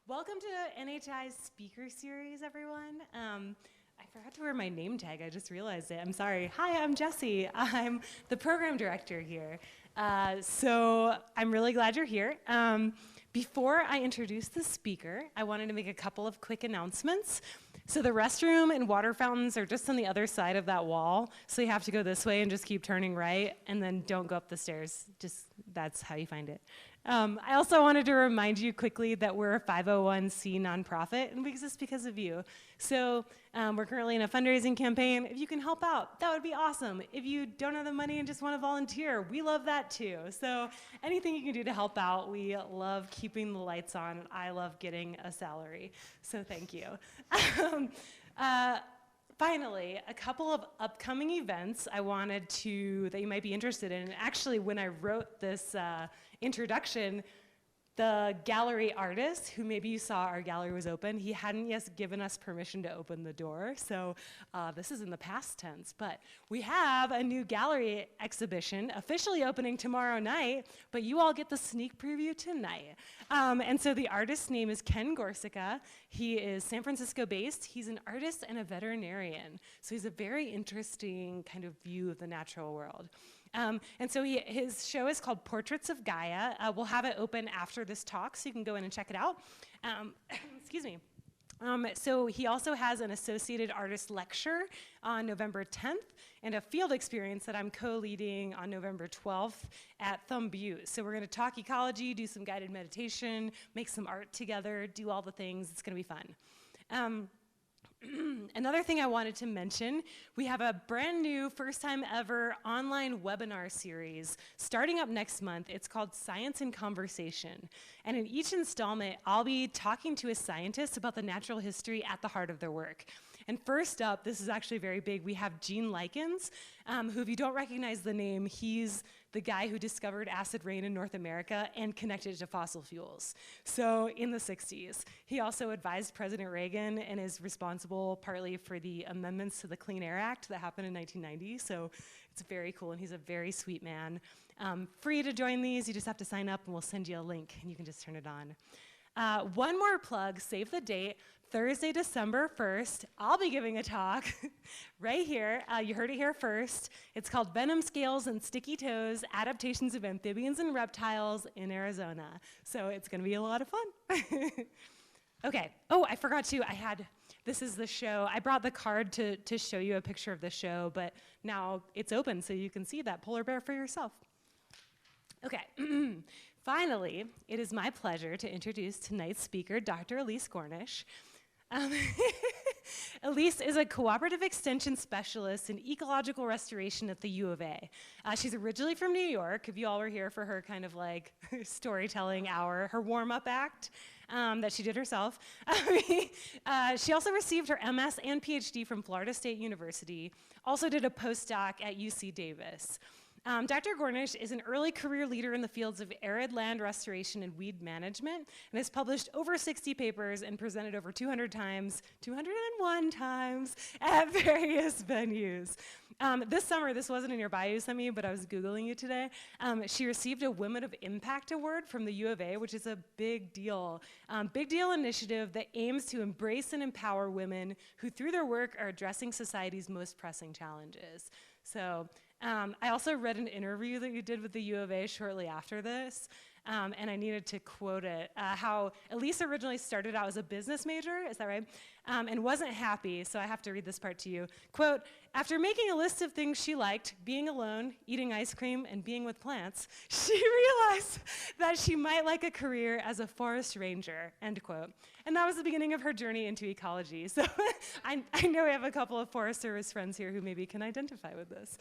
Welcome to NHI's speaker series, everyone. I forgot to wear my name tag. I just realized it. I'm sorry. Hi, I'm Jessie. I'm the program director here. So I'm really glad you're here. Before I introduce the speaker, I wanted to make a couple of quick announcements. So the restroom and water fountains are just on the other side of that wall. So you have to go this way and just keep turning right, and then don't go up the stairs. Just, that's how you find it. I also wanted to remind you quickly that we're a 501c nonprofit, and we exist because of you. So we're currently in a fundraising campaign. If you can help out, that would be awesome. If you don't have the money and just want to volunteer, we love that too. So anything you can do to help out, we love keeping the lights on, and I love getting a salary. So thank you. Finally, a couple of upcoming events I wanted to, that you might be interested in. Actually, when I wrote this introduction, the gallery artist, who maybe you saw our gallery was open, he hadn't yet given us permission to open the door, so this is in the past tense, but we have a new gallery exhibition officially opening tomorrow night, but you all get the sneak preview tonight. And so the artist's name is Ken Gorsica. He is San Francisco based. He's an artist and a veterinarian, so he's a very interesting kind of view of the natural world. And so his show is called Portraits of Gaia. We'll have it open after this talk, so you can go in and check it out. Excuse me. So he also has an associated artist lecture on November 10th and a field experience that I'm co-leading on November 12th at Thumb Butte. So we're going to talk ecology, do some guided meditation, make some art together, do all the things. It's going to be fun. Another thing I wanted to mention, we have a brand new first time ever online webinar series starting up next month. It's called Science in Conversation. And in each installment, I'll be talking to a scientist about the natural history at the heart of their work. And first up, this is actually very big, we have Gene Likens, who, if you don't recognize the name, he's the guy who discovered acid rain in North America and connected it to fossil fuels. So in the 60s, he also advised President Reagan and is responsible partly for the amendments to the Clean Air Act that happened in 1990. So it's very cool, and he's a very sweet man. Free to join these, you just have to sign up and we'll send you a link and you can just turn it on. One more plug, save the date. Thursday, December 1st, I'll be giving a talk right here. You heard it here first. It's called Venom Scales and Sticky Toes, Adaptations of Amphibians and Reptiles in Arizona. So it's gonna be a lot of fun. Okay, oh, I forgot to, this is the show. I brought the card to show you a picture of the show, but now it's open so you can see that polar bear for yourself. Okay. Finally, it is my pleasure to introduce tonight's speaker, Dr. Elise Gornish. Elise is a Cooperative Extension Specialist in Ecological Restoration at the U of A. She's originally from New York, if you all were here for her kind of like storytelling hour, her warm-up act that she did herself. She also received her MS and PhD from Florida State University, also did a postdoc at UC Davis. Dr. Gornish is an early career leader in the fields of arid land restoration and weed management, and has published over 60 papers and presented over 201 times at various venues. This summer, this wasn't in your bio you sent me, but I was Googling you today. She received a Women of Impact Award from the U of A, which is a big deal. Big deal initiative that aims to embrace and empower women who, through their work, are addressing society's most pressing challenges. So, I also read an interview that you did with the U of A shortly after this, and I needed to quote it, how Elise originally started out as a business major, is that right? And wasn't happy, so I have to read this part to you. Quote, after making a list of things she liked, being alone, eating ice cream, and being with plants, she realized that she might like a career as a forest ranger, end quote. And that was the beginning of her journey into ecology. So I know we have a couple of Forest Service friends here who maybe can identify with this.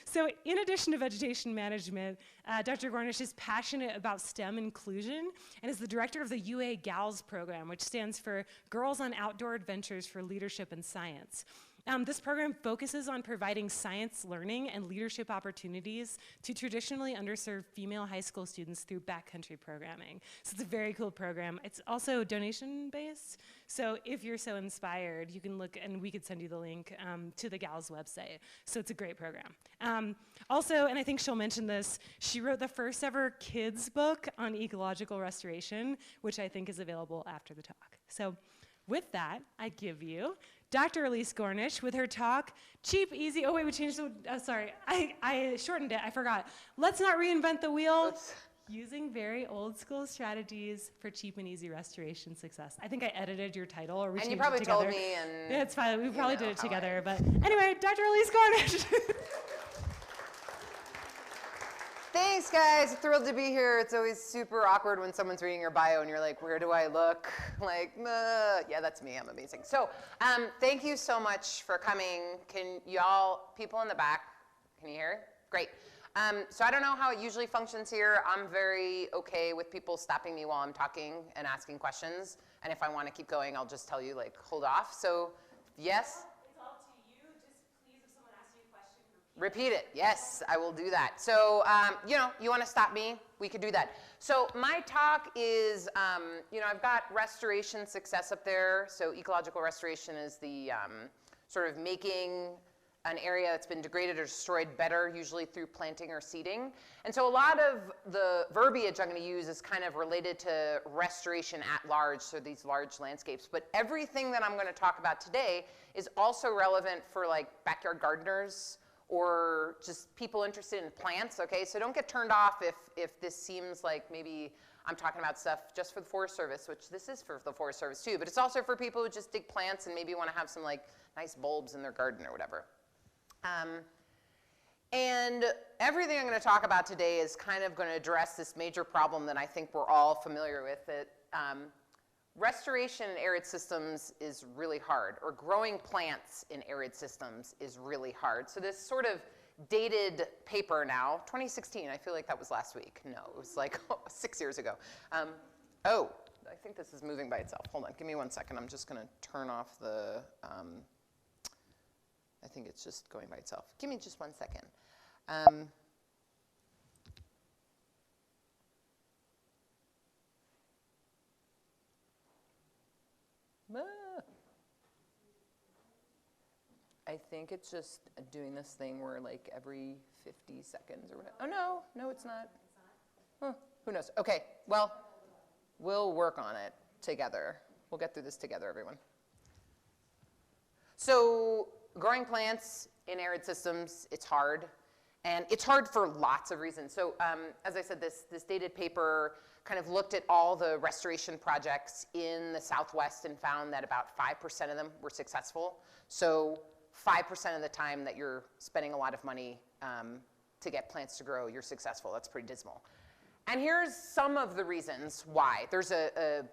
So in addition to vegetation management, Dr. Gornish is passionate about STEM inclusion and is the director of the UA GALS program, which stands for Girls on Outdoor Adventures for Leadership in Science. This program focuses on providing science learning and leadership opportunities to traditionally underserved female high school students through backcountry programming. So it's a very cool program. It's also donation-based, So if you're so inspired, you can look, and we could send you the link to the gal's website. So it's a great program. Also, and I think she'll mention this, she wrote the first ever kids book on ecological restoration, which I think is available after the talk. So with that, I give you Dr. Elise Gornish with her talk, Cheap, Easy, oh wait, we changed the, sorry, I shortened it, I forgot. Let's not reinvent the wheel. Using very old school strategies for cheap and easy restoration success. I think I edited your title, or we changed it together. And you probably told me, and yeah, it's fine, we probably did it together, but anyway, Dr. Elise Gornish. Thanks, guys. Thrilled to be here. It's always super awkward when someone's reading your bio and you're like, where do I look? Like, yeah, that's me. I'm amazing. So thank you so much for coming. Can y'all, people in the back, can you hear? Great. So I don't know how it usually functions here. I'm very okay with people stopping me while I'm talking and asking questions. And if I want to keep going, I'll just tell you, like, hold off. So yes? Repeat it. Yes, I will do that. So, you know, you want to stop me? We could do that. So my talk is, you know, I've got restoration success up there. So ecological restoration is the sort of making an area that's been degraded or destroyed better, usually through planting or seeding. And so a lot of the verbiage I'm going to use is kind of related to restoration at large, so these large landscapes. But everything that I'm going to talk about today is also relevant for like backyard gardeners, or just people interested in plants, okay? So don't get turned off if this seems like maybe I'm talking about stuff just for the Forest Service, which this is for the Forest Service too, but it's also for people who just dig plants and maybe want to have some like nice bulbs in their garden or whatever. And everything I'm going to talk about today is kind of going to address this major problem that I think we're all familiar with, that restoration in arid systems is really hard, or growing plants in arid systems is really hard. So this sort of dated paper now, 2016, I feel like that was last week. No, it was like 6 years ago. Oh, I think this is moving by itself. Hold on, give me 1 second. I'm just going to turn off the, I think it's just going by itself. Give me just 1 second. I think it's just doing this thing where like every 50 seconds or whatever. Oh, no, it's not. Huh, who knows? Okay, well, we'll work on it together. We'll get through this together, everyone. So growing plants in arid systems, it's hard. And it's hard for lots of reasons. So as I said, this dated paper kind of looked at all the restoration projects in the Southwest and found that about 5% of them were successful. So 5% of the time that you're spending a lot of money to get plants to grow, you're successful. That's pretty dismal. And here's some of the reasons why. There's a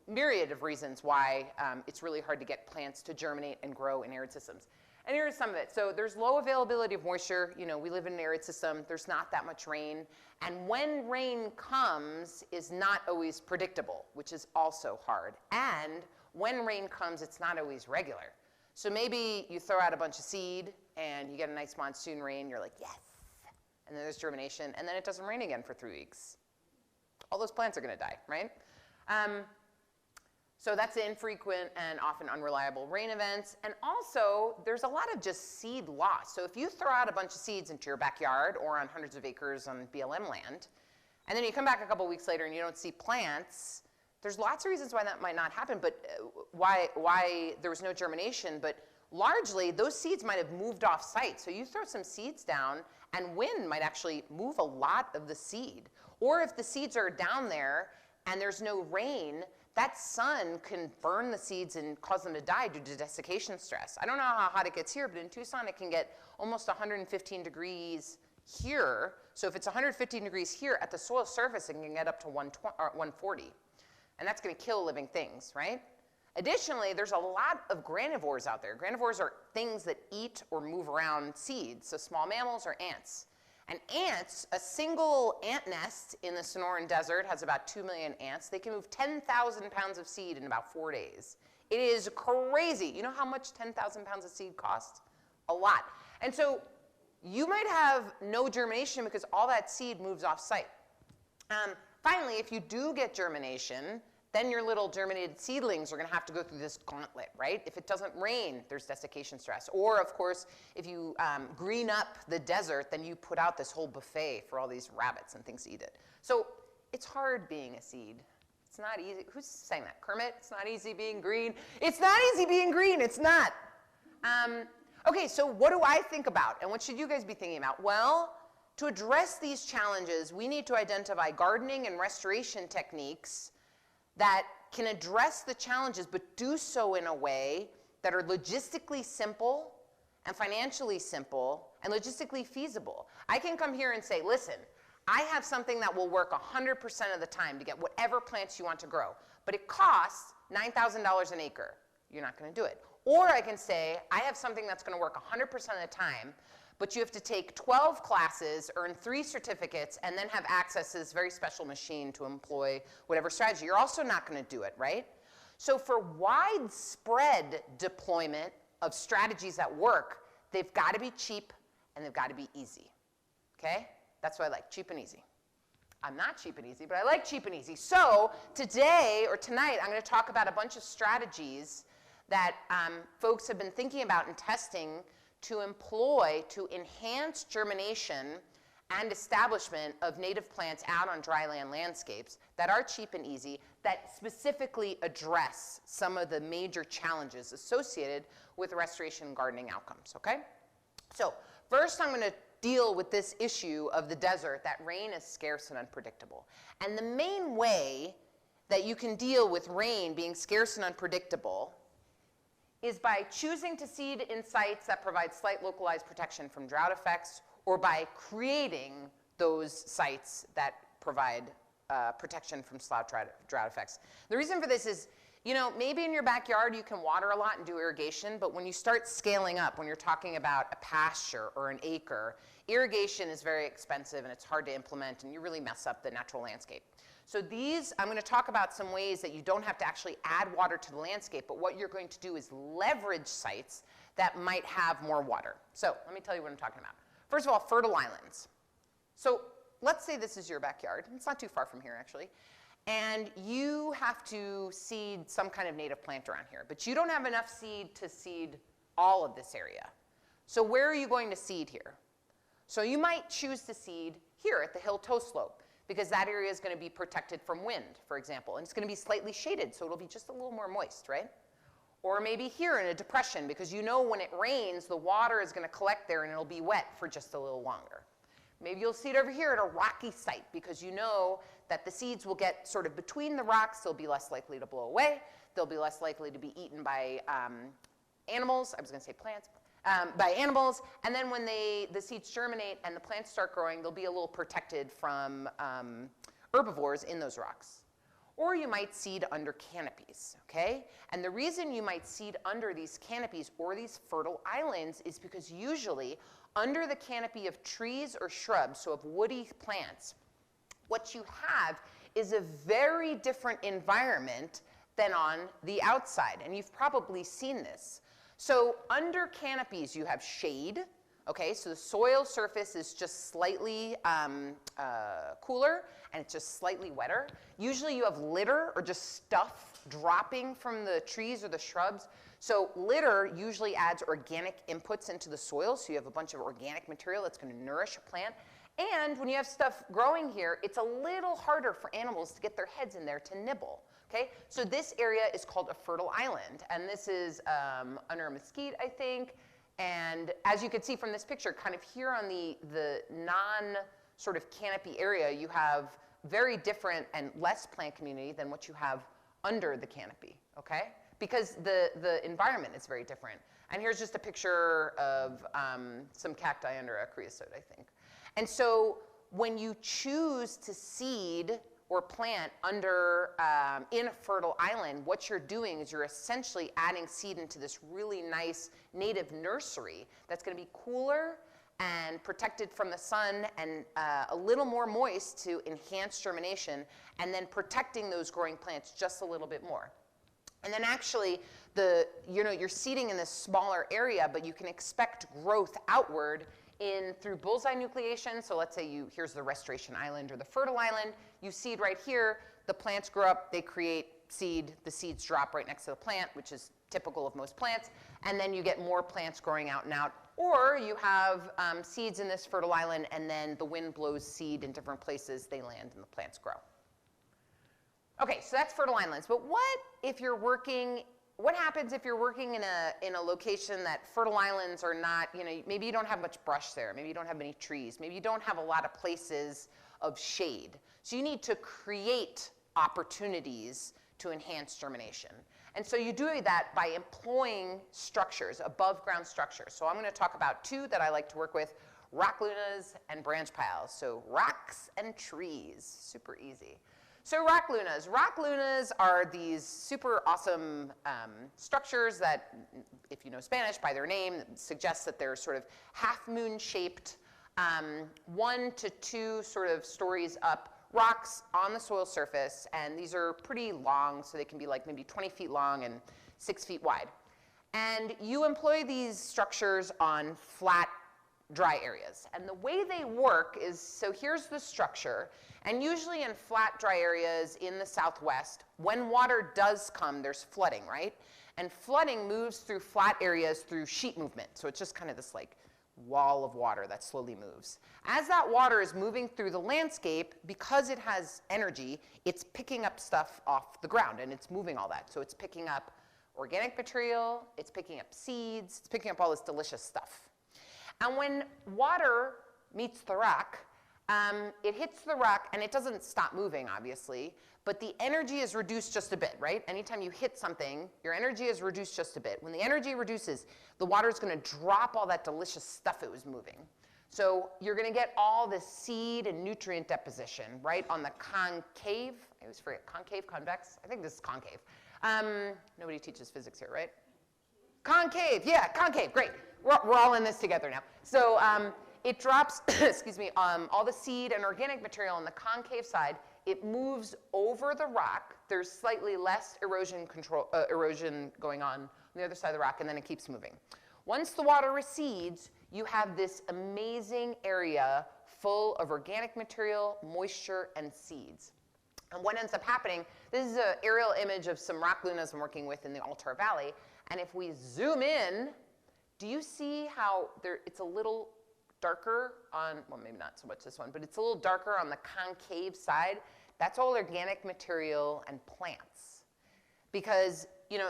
myriad of reasons why it's really hard to get plants to germinate and grow in arid systems. And here's some of it. So there's low availability of moisture. You know, we live in an arid system. There's not that much rain. And when rain comes is not always predictable, which is also hard. And when rain comes, it's not always regular. So maybe you throw out a bunch of seed and you get a nice monsoon rain. You're like, yes. And then there's germination. And then it doesn't rain again for 3 weeks. All those plants are going to die, right? So that's infrequent and often unreliable rain events. And also, there's a lot of just seed loss. So if you throw out a bunch of seeds into your backyard or on hundreds of acres on BLM land, and then you come back a couple weeks later and you don't see plants, there's lots of reasons why that might not happen, but why there was no germination. But largely, those seeds might have moved off site. So you throw some seeds down, and wind might actually move a lot of the seed. Or if the seeds are down there and there's no rain, that sun can burn the seeds and cause them to die due to desiccation stress. I don't know how hot it gets here, but in Tucson it can get almost 115 degrees here. So if it's 115 degrees here, at the soil surface it can get up to 140. And that's going to kill living things, right? Additionally, there's a lot of granivores out there. Granivores are things that eat or move around seeds, so small mammals or ants. And ants, a single ant nest in the Sonoran Desert has about 2 million ants. They can move 10,000 pounds of seed in about 4 days. It is crazy. You know how much 10,000 pounds of seed costs? A lot. And so you might have no germination because all that seed moves off site. Finally, if you do get germination, then your little germinated seedlings are going to have to go through this gauntlet, right? If it doesn't rain, there's desiccation stress. Or, of course, if you green up the desert, then you put out this whole buffet for all these rabbits and things to eat it. So it's hard being a seed. It's not easy. Who's saying that? Kermit? It's not easy being green. It's not easy being green. It's not. Okay, so what do I think about? And what should you guys be thinking about? Well, to address these challenges, we need to identify gardening and restoration techniques that can address the challenges, but do so in a way that are logistically simple and financially simple and logistically feasible. I can come here and say, listen, I have something that will work 100% of the time to get whatever plants you want to grow, but it costs $9,000 an acre. You're not going to do it. Or I can say, I have something that's going to work 100% of the time, but you have to take 12 classes, earn 3 certificates, and then have access to this very special machine to employ whatever strategy. You're also not going to do it, right? So for widespread deployment of strategies that work, they've got to be cheap and they've got to be easy, okay? That's what I like, cheap and easy. I'm not cheap and easy, but I like cheap and easy. So today or tonight, I'm going to talk about a bunch of strategies that folks have been thinking about and testing to employ to enhance germination and establishment of native plants out on dryland landscapes that are cheap and easy, that specifically address some of the major challenges associated with restoration and gardening outcomes, okay? So first I'm going to deal with this issue of the desert, that rain is scarce and unpredictable. And the main way that you can deal with rain being scarce and unpredictable is by choosing to seed in sites that provide slight localized protection from drought effects, or by creating those sites that provide protection from slight drought effects. The reason for this is, you know, maybe in your backyard you can water a lot and do irrigation, but when you start scaling up, when you're talking about a pasture or an acre, irrigation is very expensive and it's hard to implement and you really mess up the natural landscape. So these, I'm going to talk about some ways that you don't have to actually add water to the landscape, but what you're going to do is leverage sites that might have more water. So let me tell you what I'm talking about. First of all, fertile islands. So let's say this is your backyard. It's not too far from here, actually. And you have to seed some kind of native plant around here, but you don't have enough seed to seed all of this area. So where are you going to seed here? So you might choose to seed here at the hill toe slope, because that area is going to be protected from wind, for example, and it's going to be slightly shaded, so it'll be just a little more moist, right? Or maybe here in a depression, because you know when it rains, the water is going to collect there and it'll be wet for just a little longer. Maybe you'll seed over here at a rocky site, because you know that the seeds will get sort of between the rocks, they'll be less likely to blow away, they'll be less likely to be eaten by animals, I was going to say plants, by animals, and then when the seeds germinate and the plants start growing, they'll be a little protected from herbivores in those rocks. Or you might seed under canopies, okay? And the reason you might seed under these canopies or these fertile islands is because usually under the canopy of trees or shrubs, so of woody plants, what you have is a very different environment than on the outside, and you've probably seen this. So under canopies, you have shade, okay? So the soil surface is just slightly cooler, and it's just slightly wetter. Usually you have litter or just stuff dropping from the trees or the shrubs. So litter usually adds organic inputs into the soil, so you have a bunch of organic material that's going to nourish a plant. And when you have stuff growing here, it's a little harder for animals to get their heads in there to nibble. Okay, so this area is called a fertile island, and this is under a mesquite, I think. And as you can see from this picture, kind of here on the non sort of canopy area, you have very different and less plant community than what you have under the canopy, okay? Because the environment is very different. And here's just a picture of some cacti under a creosote, I think. And so when you choose to seed or plant under, in a fertile island, what you're doing is you're essentially adding seed into this really nice native nursery that's going to be cooler and protected from the sun and a little more moist to enhance germination, and then protecting those growing plants just a little bit more. And then actually, you're seeding in this smaller area, but you can expect growth outward through bullseye nucleation. So let's say here's the restoration island or the fertile island. You seed right here, the plants grow up, they create seed, the seeds drop right next to the plant, which is typical of most plants, and then you get more plants growing out and out. Or you have seeds in this fertile island, and then the wind blows seed in different places, they land, and the plants grow. Okay, so that's fertile islands. But what happens if you're working in a location that fertile islands are not, maybe you don't have much brush there, maybe you don't have many trees, maybe you don't have a lot of places of shade. So you need to create opportunities to enhance germination. And so you do that by employing structures, above ground structures. So I'm going to talk about two that I like to work with, rock lunas and branch piles. So rocks and trees, super easy. So rock lunas are these super awesome structures that, if you know Spanish by their name, suggests that they're sort of half moon shaped, 1 to 2 sort of stories up rocks on the soil surface, and these are pretty long, so they can be like maybe 20 feet long and 6 feet wide. And you employ these structures on flat, dry areas. And the way they work is, so here's the structure, and usually in flat, dry areas in the Southwest, when water does come, there's flooding, right? And flooding moves through flat areas through sheet movement, so it's just kind of this like wall of water that slowly moves. As that water is moving through the landscape, because it has energy, it's picking up stuff off the ground, and it's moving all that. So it's picking up organic material, it's picking up seeds, it's picking up all this delicious stuff. And when water meets the rock, it hits the rock, and it doesn't stop moving, obviously, but the energy is reduced just a bit, right? Anytime you hit something, your energy is reduced just a bit. When the energy reduces, the water is going to drop all that delicious stuff it was moving. So you're going to get all this seed and nutrient deposition, right, on the concave. I always forget, concave, convex? I think this is concave. Nobody teaches physics here, right? Concave, yeah, concave, great. We're all in this together now. So it drops, excuse me, all the seed and organic material on the concave side. It moves over the rock. There's slightly less erosion going on the other side of the rock, and then it keeps moving. Once the water recedes, you have this amazing area full of organic material, moisture, and seeds. And what ends up happening, this is an aerial image of some rock lunas I'm working with in the Altar Valley, and if we zoom in, do you see how it's a little darker on, well, maybe not so much this one, but it's a little darker on the concave side? That's all organic material and plants. Because,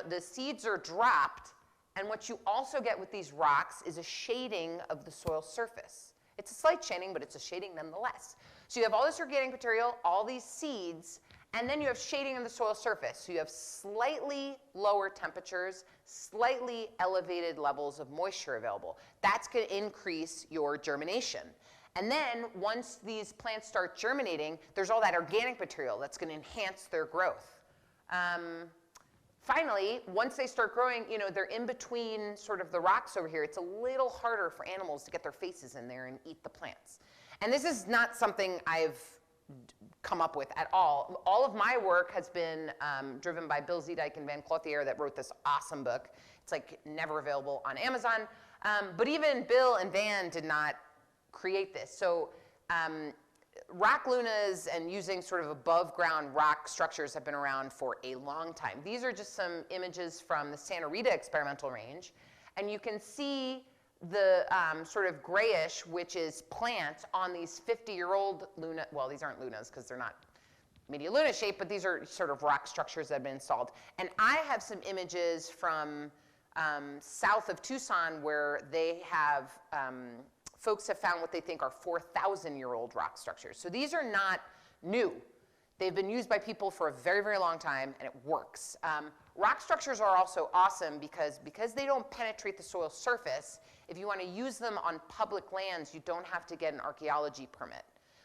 the seeds are dropped, and what you also get with these rocks is a shading of the soil surface. It's a slight shading, but it's a shading nonetheless. So you have all this organic material, all these seeds, and then you have shading on the soil surface. So you have slightly lower temperatures, slightly elevated levels of moisture available. That's going to increase your germination. And then once these plants start germinating, there's all that organic material that's going to enhance their growth. Finally, once they start growing, they're in between sort of the rocks over here. It's a little harder for animals to get their faces in there and eat the plants. And this is not something I've come up with at all. All of my work has been driven by Bill Zedike and Van Clothier that wrote this awesome book. It's like never available on Amazon. But even Bill and Van did not create this. So rock lunas and using sort of above ground rock structures have been around for a long time. These are just some images from the Santa Rita experimental range. And you can see the sort of grayish, which is plant, on these 50-year-old luna. Well, these aren't lunas because they're not media luna shaped, but these are sort of rock structures that have been installed. And I have some images from south of Tucson where they have, folks have found what they think are 4,000-year-old rock structures. So these are not new. They've been used by people for a very, very long time, and it works. Rock structures are also awesome because they don't penetrate the soil surface. If you want to use them on public lands, you don't have to get an archaeology permit,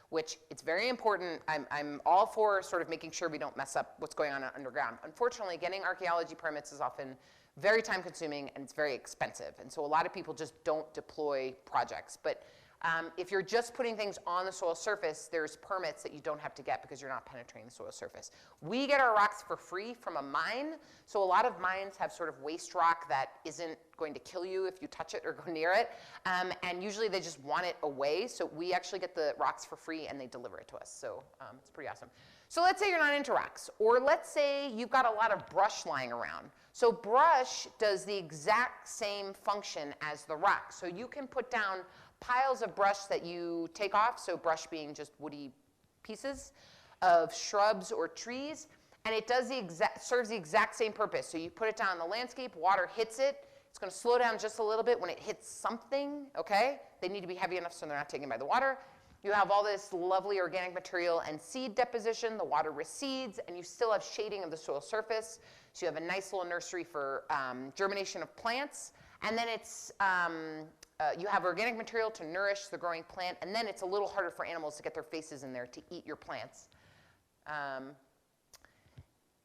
which it's very important. I'm all for sort of making sure we don't mess up what's going on underground. Unfortunately, getting archaeology permits is often very time consuming and it's very expensive. And so a lot of people just don't deploy projects. But if you're just putting things on the soil surface, there's permits that you don't have to get because you're not penetrating the soil surface. We get our rocks for free from a mine. So a lot of mines have sort of waste rock that isn't going to kill you if you touch it or go near it. And usually they just want it away. So we actually get the rocks for free and they deliver it to us. So it's pretty awesome. So let's say you're not into rocks, or let's say you've got a lot of brush lying around. So brush does the exact same function as the rock. So you can put down piles of brush that you take off, so brush being just woody pieces of shrubs or trees, and it does serves the exact same purpose. So you put it down in the landscape, water hits it, it's going to slow down just a little bit when it hits something, okay? They need to be heavy enough so they're not taken by the water. You have all this lovely organic material and seed deposition, the water recedes, and you still have shading of the soil surface. So you have a nice little nursery for germination of plants. And then it's, you have organic material to nourish the growing plant, and then it's a little harder for animals to get their faces in there to eat your plants.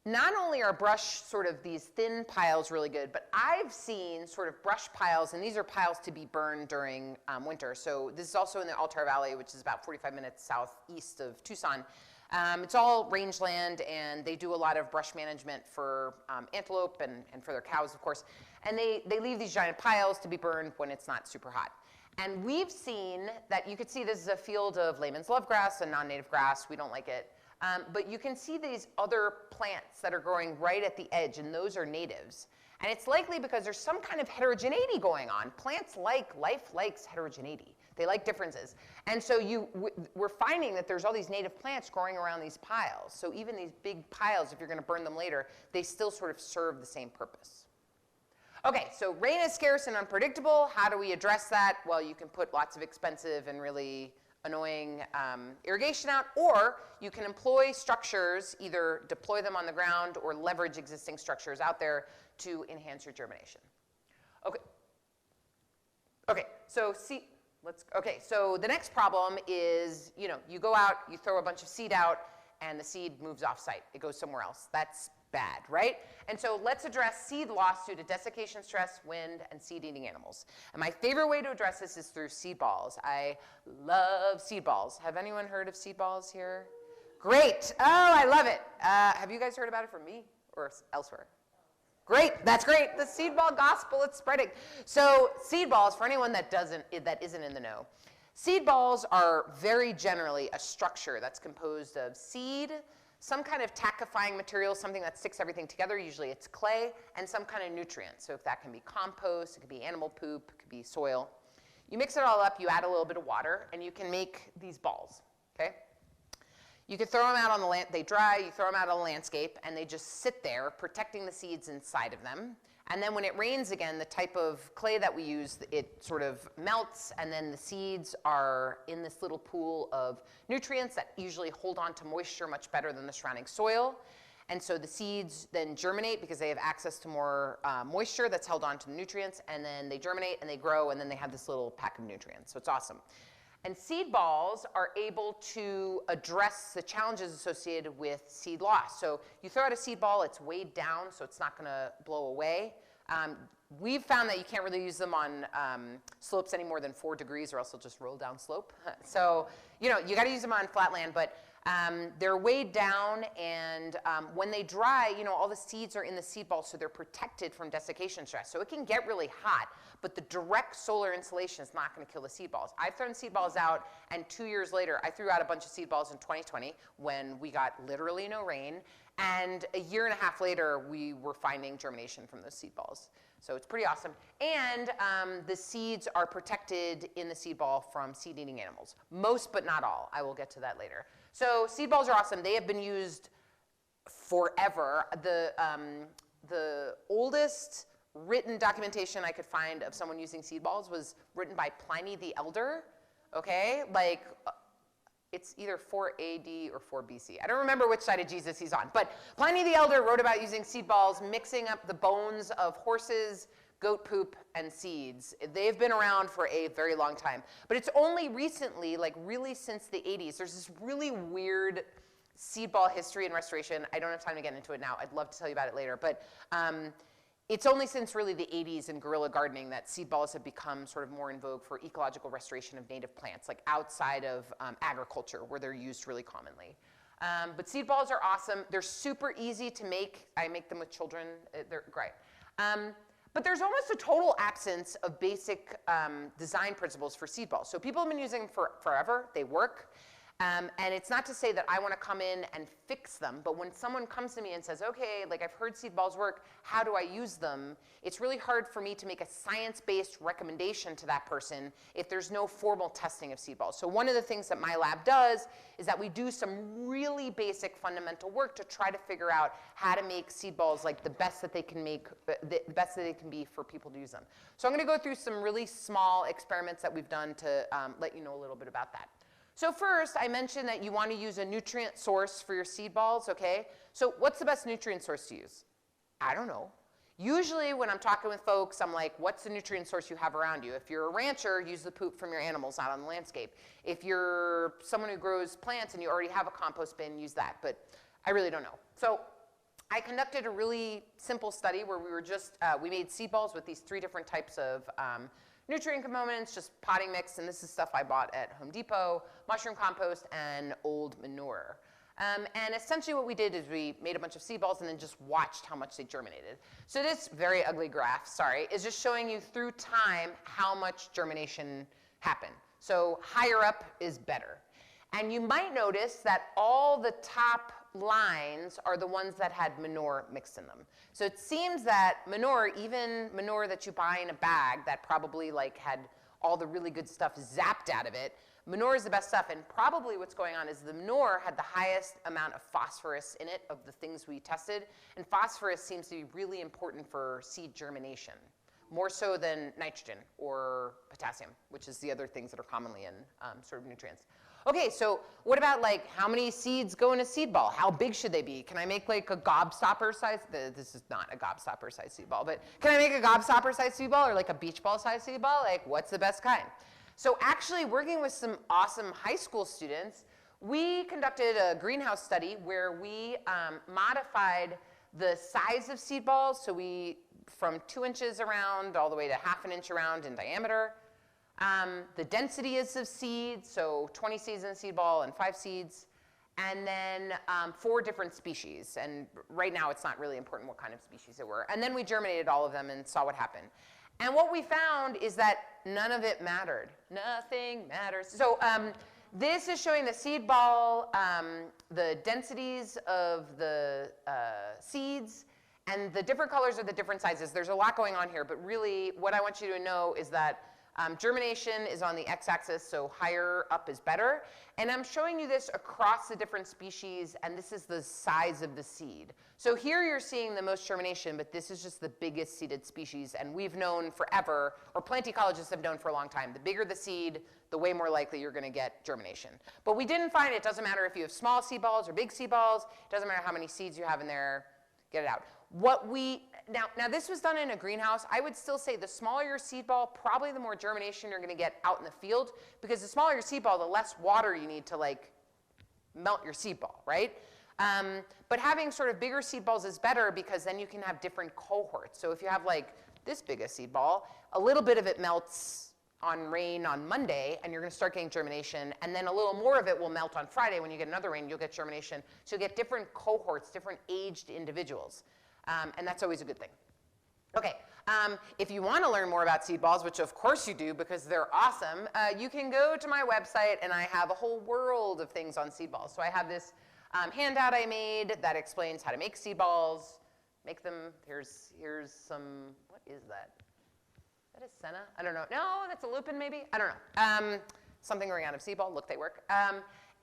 Not only are brush sort of these thin piles really good, but I've seen sort of brush piles, and these are piles to be burned during winter. So this is also in the Altar Valley, which is about 45 minutes southeast of Tucson. It's all rangeland, and they do a lot of brush management for antelope and for their cows, of course. And they leave these giant piles to be burned when it's not super hot. And we've seen that, you could see this is a field of layman's love grass, a non-native grass. We don't like it. But you can see these other plants that are growing right at the edge, and those are natives. And it's likely because there's some kind of heterogeneity going on. Plants life likes heterogeneity. They like differences. And so we're finding that there's all these native plants growing around these piles. So even these big piles, if you're going to burn them later, they still sort of serve the same purpose. Okay, so rain is scarce and unpredictable. How do we address that? Well, you can put lots of expensive and really annoying irrigation out, or you can employ structures, either deploy them on the ground or leverage existing structures out there to enhance your germination. Okay, so so the next problem is, you go out, you throw a bunch of seed out, and the seed moves off site. It goes somewhere else. That's bad, right? And so let's address seed loss due to desiccation, stress, wind, and seed-eating animals. And my favorite way to address this is through seed balls. I love seed balls. Have anyone heard of seed balls here? Great. Oh, I love it. Have you guys heard about it from me or elsewhere? Great. That's great. The seed ball gospel, it's spreading. So seed balls, for anyone that isn't in the know, seed balls are very generally a structure that's composed of seed, some kind of tackifying material, something that sticks everything together. Usually it's clay, and some kind of nutrient. So if that can be compost, it could be animal poop, it could be soil. You mix it all up, you add a little bit of water, and you can make these balls, okay? You could throw them out on the land, they dry, you throw them out on the landscape, and they just sit there, protecting the seeds inside of them. And then when it rains again, the type of clay that we use, it sort of melts, and then the seeds are in this little pool of nutrients that usually hold on to moisture much better than the surrounding soil. And so the seeds then germinate because they have access to more moisture that's held on to the nutrients, and then they germinate and they grow, and then they have this little pack of nutrients. So it's awesome. And seed balls are able to address the challenges associated with seed loss. So you throw out a seed ball, it's weighed down, so it's not going to blow away. We've found that you can't really use them on slopes any more than 4 degrees, or else they'll just roll down slope. So, you got to use them on flat land, but they're weighed down, and when they dry, all the seeds are in the seed ball, so they're protected from desiccation stress. So it can get really hot, but the direct solar insolation is not going to kill the seed balls. I've thrown seed balls out, and 2 years later, I threw out a bunch of seed balls in 2020 when we got literally no rain, and a year and a half later, we were finding germination from those seed balls. So it's pretty awesome. And the seeds are protected in the seed ball from seed-eating animals. Most, but not all. I will get to that later. So seed balls are awesome. They have been used forever. The oldest written documentation I could find of someone using seed balls was written by Pliny the Elder, okay? It's either 4 AD or 4 BC. I don't remember which side of Jesus he's on. But Pliny the Elder wrote about using seed balls, mixing up the bones of horses, goat poop, and seeds. They've been around for a very long time. But it's only recently, really since the 80s, there's this really weird seed ball history and restoration. I don't have time to get into it now. I'd love to tell you about it later. But it's only since really the 80s in guerrilla gardening that seed balls have become sort of more in vogue for ecological restoration of native plants, outside of agriculture, where they're used really commonly. But seed balls are awesome. They're super easy to make. I make them with children. They're great. But there's almost a total absence of basic design principles for seed balls. So people have been using them forever. They work. And it's not to say that I want to come in and fix them, but when someone comes to me and says, okay, like I've heard seed balls work, how do I use them? It's really hard for me to make a science-based recommendation to that person if there's no formal testing of seed balls. So one of the things that my lab does is that we do some really basic fundamental work to try to figure out how to make seed balls like the best that they can make, the best that they can be for people to use them. So I'm going to go through some really small experiments that we've done to let you know a little bit about that. So first, I mentioned that you want to use a nutrient source for your seed balls, okay? So what's the best nutrient source to use? I don't know. Usually when I'm talking with folks, I'm like, what's the nutrient source you have around you? If you're a rancher, use the poop from your animals out on the landscape. If you're someone who grows plants and you already have a compost bin, use that. But I really don't know. So I conducted a really simple study where we were just, we made seed balls with these 3 different types of nutrient components, just potting mix, and this is stuff I bought at Home Depot, mushroom compost, and old manure. And essentially what we did is we made a bunch of seed balls and then just watched how much they germinated. So this very ugly graph, sorry, is just showing you through time how much germination happened. So higher up is better. And you might notice that all the top lines are the ones that had manure mixed in them. So it seems that manure, even manure that you buy in a bag that probably like had all the really good stuff zapped out of it, manure is the best stuff. And probably what's going on is the manure had the highest amount of phosphorus in it of the things we tested. And phosphorus seems to be really important for seed germination, more so than nitrogen or potassium, which is the other things that are commonly in sort of nutrients. Okay, so what about like how many seeds go in a seed ball? How big should they be? Can I make like a gobstopper size? This is not a gobstopper size seed ball, but can I make a gobstopper size seed ball or like a beach ball size seed ball? Like what's the best kind? So actually working with some awesome high school students, we conducted a greenhouse study where we modified the size of seed balls. So we, from 2 inches around all the way to ½ an inch around in diameter. The density is of seeds, so 20 seeds in a seed ball and 5 seeds, and then 4 different species. And right now it's not really important what kind of species it were. And then we germinated all of them and saw what happened. And what we found is that none of it mattered. Nothing matters. So this is showing the seed ball, the densities of the seeds, and the different colors are the different sizes. There's a lot going on here, but really what I want you to know is that germination is on the x-axis, so higher up is better. And I'm showing you this across the different species, and this is the size of the seed. So here you're seeing the most germination, but this is just the biggest seeded species. And we've known forever, or plant ecologists have known for a long time, the bigger the seed, the way more likely you're going to get germination. But we didn't find it doesn't matter if you have small seed balls or big seed balls. It doesn't matter how many seeds you have in there. Get it out. Now this was done in a greenhouse. I would still say the smaller your seed ball, probably the more germination you're going to get out in the field, because the smaller your seed ball, the less water you need to like melt your seed ball, right? But having sort of bigger seed balls is better because then you can have different cohorts. So if you have like this big a seed ball, a little bit of it melts on rain on Monday, and you're going to start getting germination, and then a little more of it will melt on Friday. When you get another rain, you'll get germination. So you'll get different cohorts, different aged individuals. And that's always a good thing. Okay, if you want to learn more about seed balls, which of course you do because they're awesome, you can go to my website, and I have a whole world of things on seed balls. So I have this handout I made that explains how to make seed balls, make them. Here's some, what is that? Is that a senna? I don't know. No, that's a lupin maybe? I don't know. Something growing out of seed ball. Look, they work.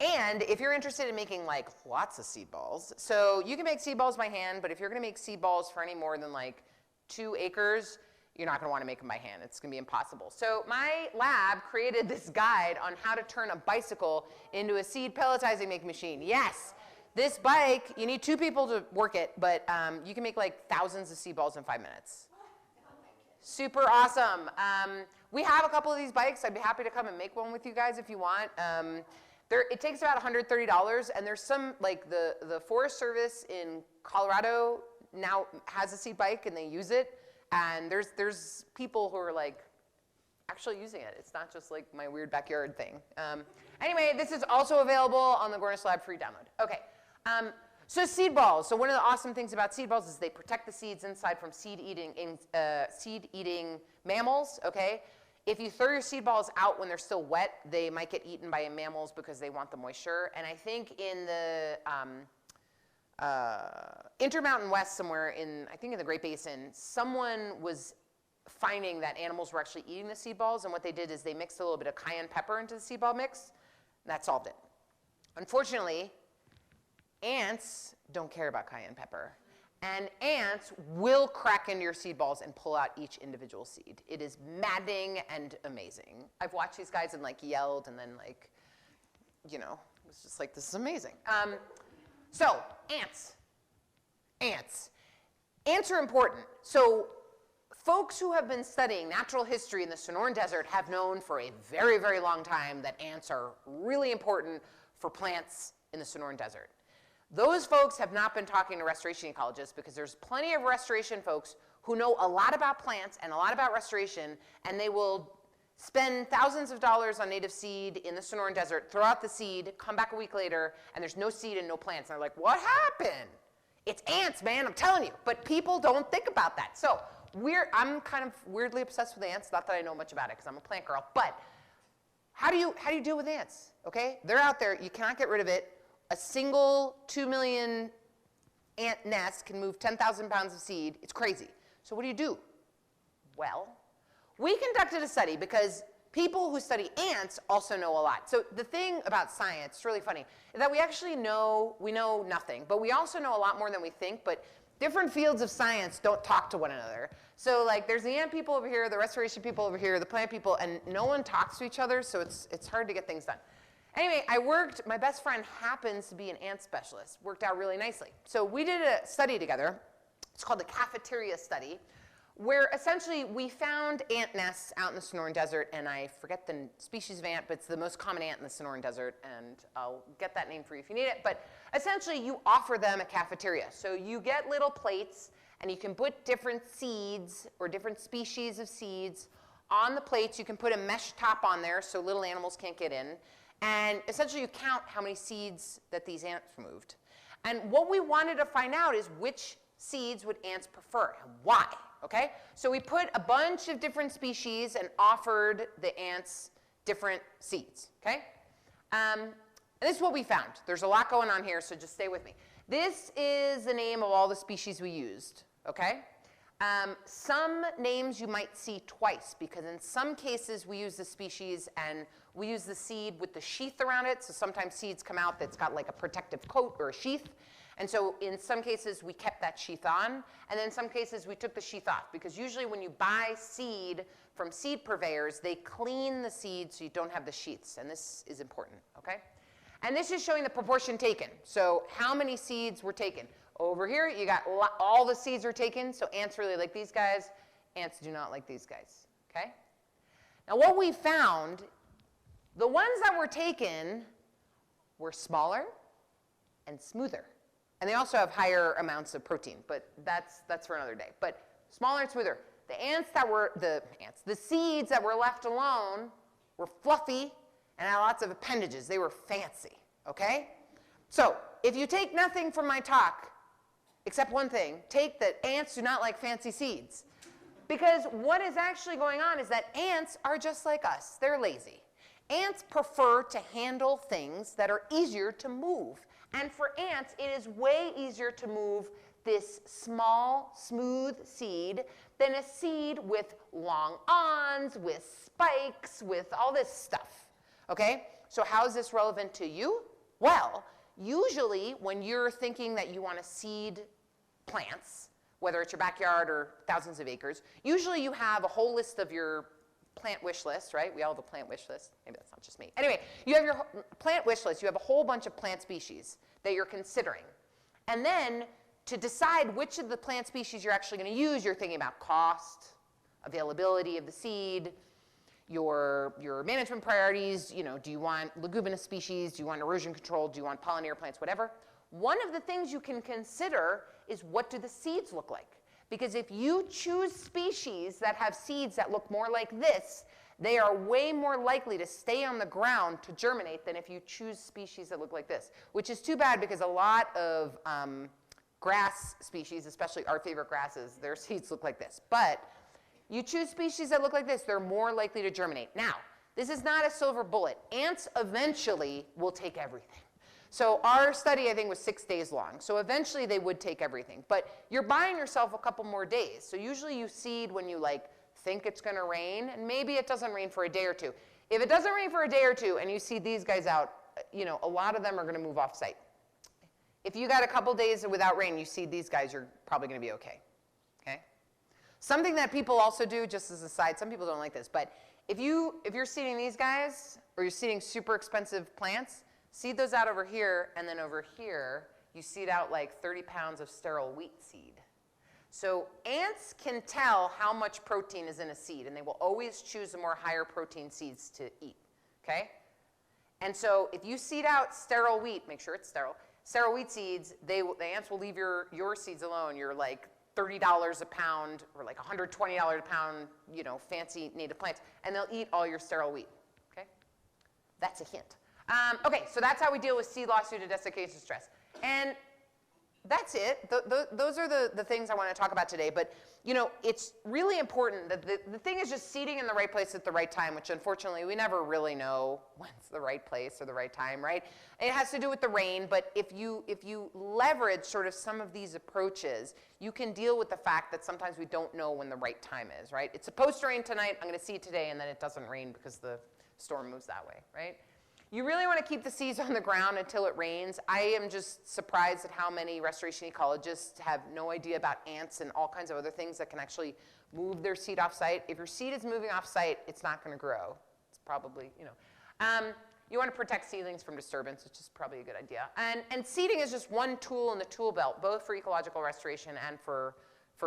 And if you're interested in making like lots of seed balls, so you can make seed balls by hand, but if you're going to make seed balls for any more than like 2 acres, you're not going to want to make them by hand. It's going to be impossible. So my lab created this guide on how to turn a bicycle into a seed pelletizing making machine. Yes, this bike, you need 2 people to work it, but you can make like thousands of seed balls in 5 minutes. Super awesome. We have a couple of these bikes. I'd be happy to come and make one with you guys if you want. It takes about $130, and there's some, like the Forest Service in Colorado now has a seed bike, and they use it. And there's people who are like actually using it. It's not just like my weird backyard thing. Anyway, this is also available on the Gornish Lab free download. Okay, so seed balls. So one of the awesome things about seed balls is they protect the seeds inside from seed-eating mammals, okay? If you throw your seed balls out when they're still wet, they might get eaten by mammals because they want the moisture. And I think in the Intermountain West somewhere in, I think in the Great Basin, someone was finding that animals were actually eating the seed balls, and what they did is they mixed a little bit of cayenne pepper into the seed ball mix, and that solved it. Unfortunately, ants don't care about cayenne pepper. And ants will crack into your seed balls and pull out each individual seed. It is maddening and amazing. I've watched these guys and like yelled and then like, you know, it was just like, this is amazing. So ants. Ants are important. So folks who have been studying natural history in the Sonoran Desert have known for a very, very long time that ants are really important for plants in the Sonoran Desert. Those folks have not been talking to restoration ecologists because there's plenty of restoration folks who know a lot about plants and a lot about restoration, and they will spend thousands of dollars on native seed in the Sonoran Desert, throw out the seed, come back a week later, and there's no seed and no plants. And they're like, what happened? It's ants, man, I'm telling you. But people don't think about that. So I'm kind of weirdly obsessed with ants. Not that I know much about it because I'm a plant girl. But how do you deal with ants? Okay, they're out there. You cannot get rid of it. A single 2 million ant nest can move 10,000 pounds of seed. It's crazy. So what do? Well, we conducted a study because people who study ants also know a lot. So the thing about science, it's really funny, is that we actually know nothing, but we also know a lot more than we think, but different fields of science don't talk to one another. So like there's the ant people over here, the restoration people over here, the plant people, and no one talks to each other, so it's hard to get things done. Anyway, my best friend happens to be an ant specialist. Worked out really nicely. So we did a study together. It's called the cafeteria study, where essentially we found ant nests out in the Sonoran Desert, and I forget the species of ant, but it's the most common ant in the Sonoran Desert, and I'll get that name for you if you need it. But essentially you offer them a cafeteria. So you get little plates, and you can put different seeds or different species of seeds on the plates. You can put a mesh top on there so little animals can't get in. And essentially you count how many seeds that these ants moved. And what we wanted to find out is which seeds would ants prefer and why, okay? So we put a bunch of different species and offered the ants different seeds, okay? And this is what we found. There's a lot going on here, so just stay with me. This is the name of all the species we used, okay? Some names you might see twice because in some cases we use the species and we use the seed with the sheath around it. So sometimes seeds come out that's got like a protective coat or a sheath. And so in some cases we kept that sheath on, and then in some cases we took the sheath off because usually when you buy seed from seed purveyors, they clean the seed so you don't have the sheaths, and this is important, okay? And this is showing the proportion taken. So how many seeds were taken? Over here, you got all the seeds are taken, so ants really like these guys. Ants do not like these guys, okay? Now what we found, the ones that were taken were smaller and smoother. And they also have higher amounts of protein, but that's for another day. But smaller and smoother. The seeds that were left alone were fluffy and had lots of appendages. They were fancy, okay? So if you take nothing from my talk, except one thing, take that ants do not like fancy seeds. Because what is actually going on is that ants are just like us. They're lazy. Ants prefer to handle things that are easier to move. And for ants, it is way easier to move this small, smooth seed than a seed with long awns, with spikes, with all this stuff. Okay? So how is this relevant to you? Well, usually when you're thinking that you want to seed plants, whether it's your backyard or thousands of acres, usually you have a whole list of your plant wish list, right? We all have a plant wish list. Maybe that's not just me. Anyway, you have your plant wish list. You have a whole bunch of plant species that you're considering. And then to decide which of the plant species you're actually going to use, you're thinking about cost, availability of the seed, your management priorities. You know, do you want leguminous species? Do you want erosion control? Do you want pollinator plants? Whatever. One of the things you can consider is what do the seeds look like? Because if you choose species that have seeds that look more like this, they are way more likely to stay on the ground to germinate than if you choose species that look like this, which is too bad because a lot of grass species, especially our favorite grasses, their seeds look like this. But You choose species that look like this, they're more likely to germinate. Now, this is not a silver bullet. Ants eventually will take everything. So our study, I think, was 6 days long. So eventually they would take everything. But you're buying yourself a couple more days. So usually you seed when you like think it's going to rain, and maybe it doesn't rain for a day or two. If it doesn't rain for a day or two and you seed these guys out, you know, a lot of them are going to move off site. If you got a couple days without rain, you seed these guys, you're probably going to be okay. Okay? Something that people also do, just as a side, some people don't like this, but if you're seeding these guys, or you're seeding super expensive plants, seed those out over here, and then over here, you seed out like 30 pounds of sterile wheat seed. So ants can tell how much protein is in a seed, and they will always choose the more higher protein seeds to eat, okay? And so if you seed out sterile wheat, make sure it's sterile wheat seeds, the ants will leave your seeds alone. You're like $30 a pound or like $120 a pound, you know, fancy native plants, and they'll eat all your sterile wheat, okay? That's a hint. Okay, so that's how we deal with seed loss due to desiccation stress. And that's it. Those are the things I want to talk about today. But, you know, it's really important that the thing is just seeding in the right place at the right time, which unfortunately we never really know when's the right place or the right time, right? And it has to do with the rain, but if you leverage sort of some of these approaches, you can deal with the fact that sometimes we don't know when the right time is, right? It's supposed to rain tonight, I'm going to seed today, and then it doesn't rain because the storm moves that way, right? You really want to keep the seeds on the ground until it rains. I am just surprised at how many restoration ecologists have no idea about ants and all kinds of other things that can actually move their seed off site. If your seed is moving off site, it's not going to grow. It's probably, you know. You want to protect seedlings from disturbance, which is probably a good idea. And seeding is just one tool in the tool belt, both for ecological restoration and for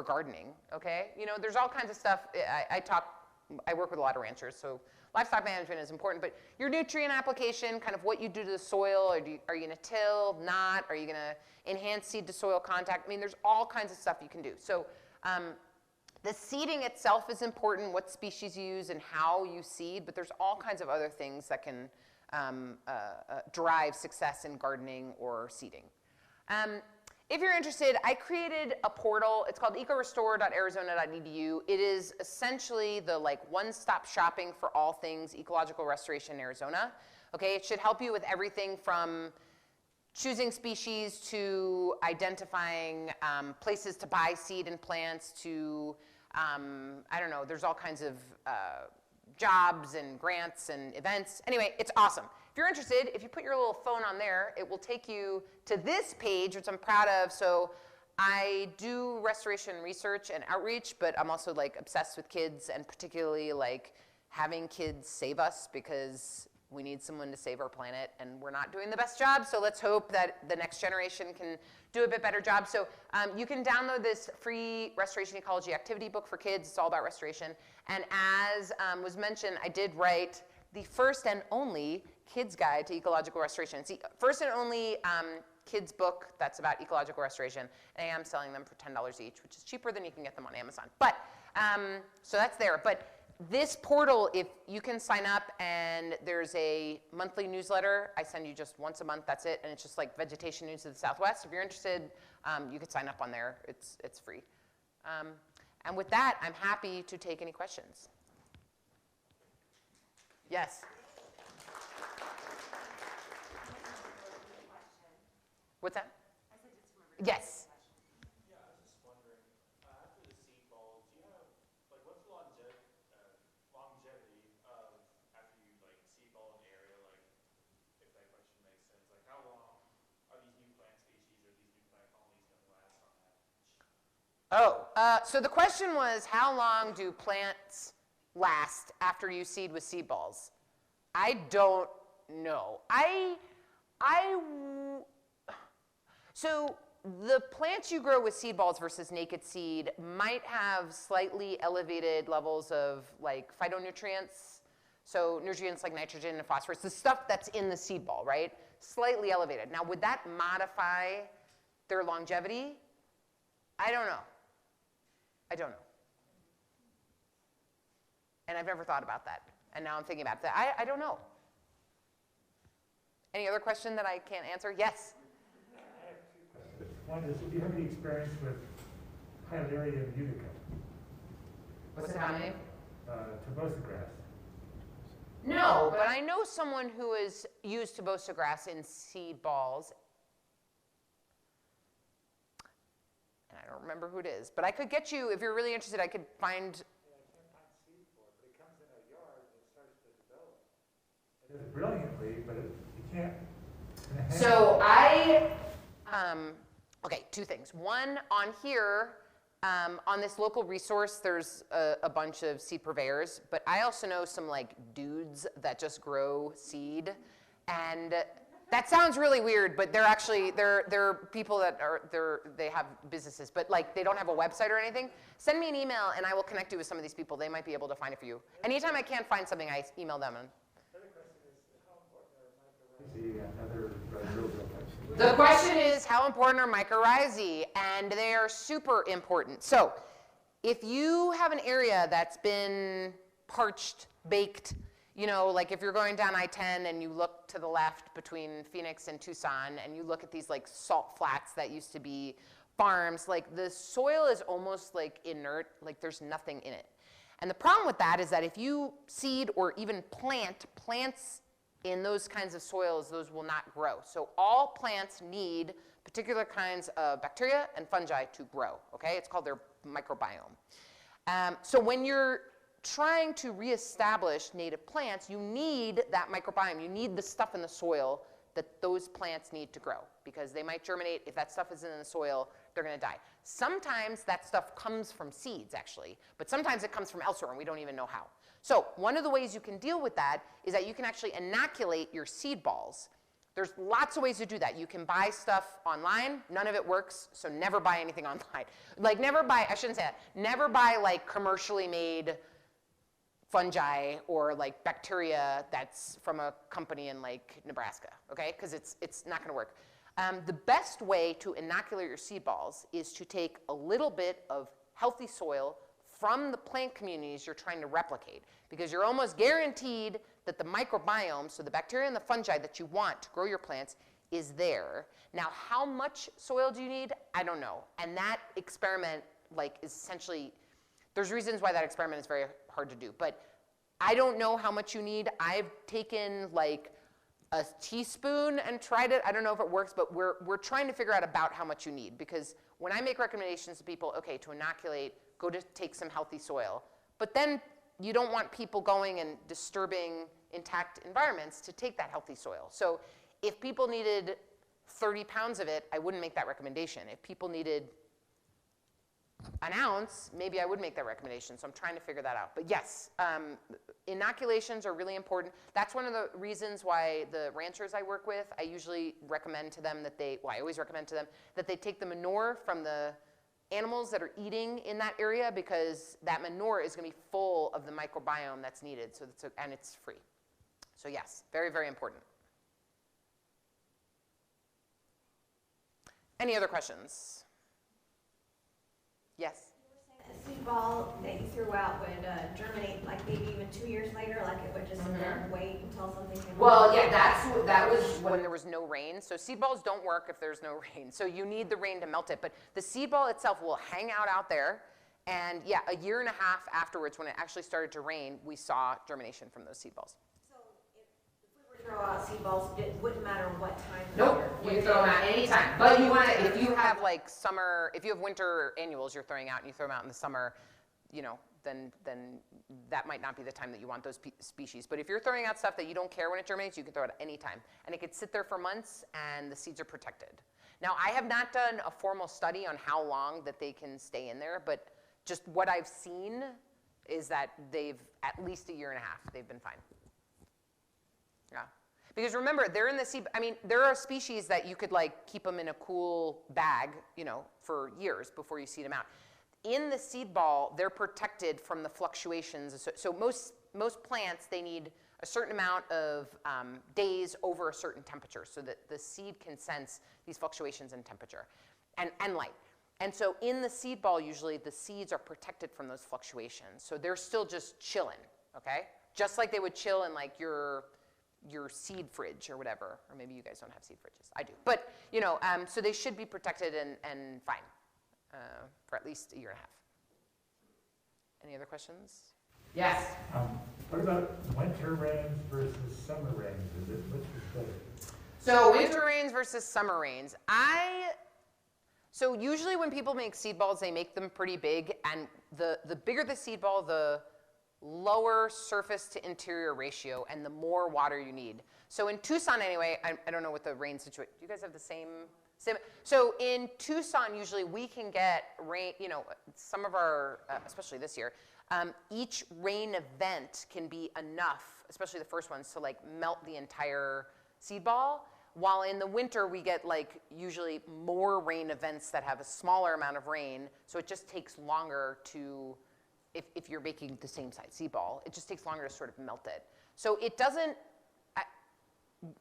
gardening, okay? You know, there's all kinds of stuff. I work with a lot of ranchers, so livestock management is important, but your nutrient application, kind of what you do to the soil, are you going to till, not? Are you going to enhance seed to soil contact? I mean, there's all kinds of stuff you can do. So the seeding itself is important, what species you use and how you seed, but there's all kinds of other things that can drive success in gardening or seeding. If you're interested, I created a portal. It's called EcoRestore.Arizona.edu. It is essentially the like one-stop shopping for all things ecological restoration in Arizona. Okay, it should help you with everything from choosing species to identifying places to buy seed and plants to, I don't know, there's all kinds of jobs and grants and events. Anyway, it's awesome. If you're interested, if you put your little phone on there, it will take you to this page, which I'm proud of. So I do restoration research and outreach, but I'm also like obsessed with kids and particularly like having kids save us because we need someone to save our planet and we're not doing the best job. So let's hope that the next generation can do a bit better job. So you can download this free restoration ecology activity book for kids. It's all about restoration. And as was mentioned, I did write the first and only kids guide to ecological restoration. It's the first and only kids book that's about ecological restoration. And I am selling them for $10 each, which is cheaper than you can get them on Amazon. But so that's there. But this portal, if you can sign up, and there's a monthly newsletter. I send you just once a month, that's it. And it's just like vegetation news of the Southwest. If you're interested, you could sign up on there. It's free. And with that, I'm happy to take any questions. Yes? What's that? I said just remember. Yes. Yeah, I was just wondering, after the seed balls, do you have, like, what's the longevity of after you, like, seed ball an area, like, if that question makes sense? Like, how long are these new plant species or these new plant colonies going to last on that? Oh, so the question was, how long do plants last after you seed with seed balls? I don't know. So the plants you grow with seed balls versus naked seed might have slightly elevated levels of like phytonutrients. So nutrients like nitrogen and phosphorus, the stuff that's in the seed ball, right? Slightly elevated. Now, would that modify their longevity? I don't know. I don't know. And I've never thought about that. And now I'm thinking about that. I don't know. Any other question that I can't answer? Yes? I have two questions. One is, do you have any experience with Hylaria Utica? What's the common name? Tobosa grass. No, but I know someone who has used tobosa grass in seed balls. And I don't remember who it is, but I could get you, if you're really interested, I could find. Yeah, I can't find seed for it, but it comes in a yard and it starts to develop. It does brilliantly, but you can't. So okay, two things. One, on here, on this local resource, there's a bunch of seed purveyors, but I also know some like dudes that just grow seed, and that sounds really weird, but they're actually, they're people that they have businesses, but like they don't have a website or anything. Send me an email and I will connect you with some of these people. They might be able to find it for you. Anytime I can't find something, I email them. The question is, how important are mycorrhizae? And they are super important. So if you have an area that's been parched, baked, you know, like if you're going down I-10 and you look to the left between Phoenix and Tucson and you look at these like salt flats that used to be farms, like the soil is almost like inert, like there's nothing in it. And the problem with that is that if you seed or even plant plants in those kinds of soils, those will not grow. So all plants need particular kinds of bacteria and fungi to grow, okay? It's called their microbiome. So when you're trying to reestablish native plants, you need that microbiome. You need the stuff in the soil that those plants need to grow, because they might germinate. If that stuff isn't in the soil, they're gonna die. Sometimes that stuff comes from seeds, actually, but sometimes it comes from elsewhere and we don't even know how. So one of the ways you can deal with that is that you can actually inoculate your seed balls. There's lots of ways to do that. You can buy stuff online. None of it works, so never buy anything online. Like never buy, I shouldn't say that, never buy like commercially made fungi or like bacteria that's from a company in like Nebraska, okay? Because it's not gonna work. The best way to inoculate your seed balls is to take a little bit of healthy soil from the plant communities you're trying to replicate, because you're almost guaranteed that the microbiome, so the bacteria and the fungi that you want to grow your plants, is there. Now, how much soil do you need? I don't know. And that experiment like is essentially, there's reasons why that experiment is very hard to do, but I don't know how much you need. I've taken like a teaspoon and tried it. I don't know if it works, but we're trying to figure out about how much you need, because when I make recommendations to people, okay, to inoculate, go to take some healthy soil. But then you don't want people going and disturbing intact environments to take that healthy soil. So if people needed 30 pounds of it, I wouldn't make that recommendation. If people needed an ounce, maybe I would make that recommendation. So I'm trying to figure that out. But yes, inoculations are really important. That's one of the reasons why the ranchers I work with, I usually recommend to them that they, well, I always recommend to them that they take the manure from the animals that are eating in that area, because that manure is going to be full of the microbiome that's needed, so and it's free. So yes, very, very important. Any other questions? Yes? A seed ball that you threw out would germinate like maybe even 2 years later, like it would just sit there and wait until something came Well, along? yeah, that was when there was no rain. So seed balls don't work if there's no rain. So you need the rain to melt it. But the seed ball itself will hang out there. And yeah, a year and a half afterwards, when it actually started to rain, we saw germination from those seed balls. So if we were to throw out seed balls, it wouldn't matter what time? Nope, you can throw them out anytime. But you want to, if you have like summer, if you have winter annuals you're throwing out and you throw them out in the summer, you know, then that might not be the time that you want those species. But if you're throwing out stuff that you don't care when it germinates, you can throw it at any time. And it could sit there for months and the seeds are protected. Now, I have not done a formal study on how long that they can stay in there, but just what I've seen is that they've, at least a year and a half, they've been fine. Yeah. Because remember, they're in the seed, I mean, there are species that you could like keep them in a cool bag, you know, for years before you seed them out. In the seed ball, they're protected from the fluctuations. So most plants, they need a certain amount of days over a certain temperature so that the seed can sense these fluctuations in temperature and light. And so in the seed ball, usually the seeds are protected from those fluctuations. So they're still just chilling, okay? Just like they would chill in like your seed fridge or whatever. Or maybe you guys don't have seed fridges. I do. But, you know, so they should be protected and fine for at least a year and a half. Any other questions? Yes. What about winter rains versus summer rains? Which is better? So winter rains versus summer rains. So usually when people make seed balls, they make them pretty big, and the bigger the seed ball, the lower surface to interior ratio and the more water you need. So in Tucson anyway, I don't know what the rain situation, do you guys have the same? So in Tucson, usually we can get rain, you know, some of our, especially this year, each rain event can be enough, especially the first ones, to like melt the entire seed ball. While in the winter, we get like usually more rain events that have a smaller amount of rain. So it just takes longer to, if you're making the same size seed ball, it just takes longer to sort of melt it. So it doesn't,